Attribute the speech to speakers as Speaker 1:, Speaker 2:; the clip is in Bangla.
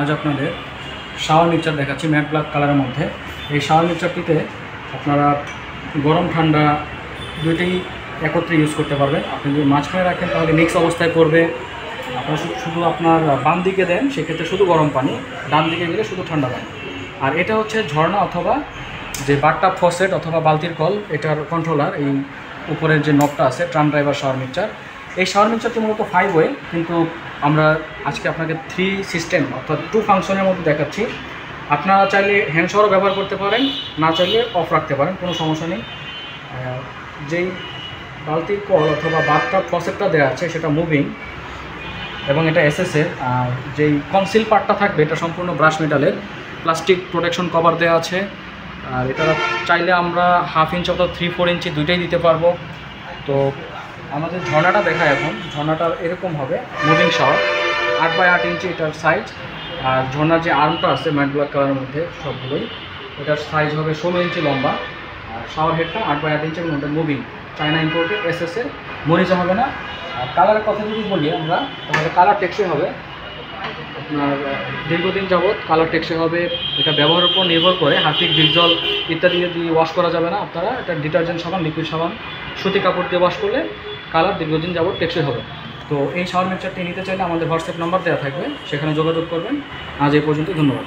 Speaker 1: আজ আপনাদের শাওয়ার মিক্সচার দেখাচ্ছি ম্যাট ব্ল্যাক কালারের মধ্যে। এই শাওয়ার মিক্সচারটিতে আপনারা গরম ঠান্ডা দুইটাই একত্রে ইউজ করতে পারবেন। আপনি যদি মাঝখানে রাখেন তাহলে মিক্স অবস্থায় করবে। আপনারা শুধু আপনার বাম দিকে দেন সেক্ষেত্রে শুধু গরম পানি, ডান দিকে গেলে শুধু ঠান্ডা পানি। আর এটা হচ্ছে ঝর্ণা অথবা যে বাথটাব ফসেট অথবা বালতির কল, এটার কন্ট্রোলার এই উপরের যে নবটা আছে ট্রাম ড্রাইভার শাওয়ার মিক্সচার। এই শাওয়ার মিক্সচারটি মূলত 5 ওয়ে, কিন্তু আমরা আজকে আপনাকে 3 সিস্টেম অর্থাৎ 2 ফাংশনের মধ্যে দেখাচ্ছি। আপনারা চাইলে হ্যান্ড শাওয়ারও ব্যবহার করতে পারেন, না চাইলে অফ রাখতে পারেন, কোনো সমস্যা নেই। যেই বালতির কল অথবা বাথটাব ফসেটটা দেওয়া আছে সেটা মুভিং এবং এটা এসএসের। আর যেই কনসিল পার্টটা থাকবে এটা সম্পূর্ণ ব্রাশ মেটালের, প্লাস্টিক প্রোটেকশন কভার দেওয়া আছে। আর এটা চাইলে আমরা 1/2 ইঞ্চ অথবা 3-4 ইঞ্চি দুইটাই দিতে পারবো। তো আমাদের ঝর্ণাটা দেখায় এখন। ঝর্ণাটা এরকম হবে, মুভিং শাওয়ার 8x8 ইঞ্চি এটার সাইজ। আর ঝর্ণার যে আর্মটা আছে ম্যাট ব্ল্যাক কালারের মধ্যে সবগুলোই, এটার সাইজ হবে 16 ইঞ্চি লম্বা। আর শাওয়ার হেডটা 8x8 ইঞ্চি এবং ওটা মুভিং, চায়না ইম্পোর্টেড, এসএসের, মরিচা হবে না। আর কালারের কথা যদি বলি আমরা, তাহলে কালার টেকসই হবে, আপনার দীর্ঘদিন যাবৎ কালার টেকসই হবে। এটা ব্যবহারের উপর নির্ভর করে হার্পিক, ডিপজল ইত্যাদি দিয়ে ওয়াশ করা যাবে না। আপনারা এটা ডিটারজেন্ট সাবান, লিকুইড সাবান, সুতি কাপড় দিয়ে ওয়াশ করলে কালার দীর্ঘদিন যাবৎ টেকসই হবে। তো এই শাওয়ার মিক্সচারটি নিতে চাইলে আমাদের হোয়াটসঅ্যাপ নাম্বার দেওয়া থাকবে, সেখানে যোগাযোগ করবেন। আজ এই পর্যন্ত, ধন্যবাদ।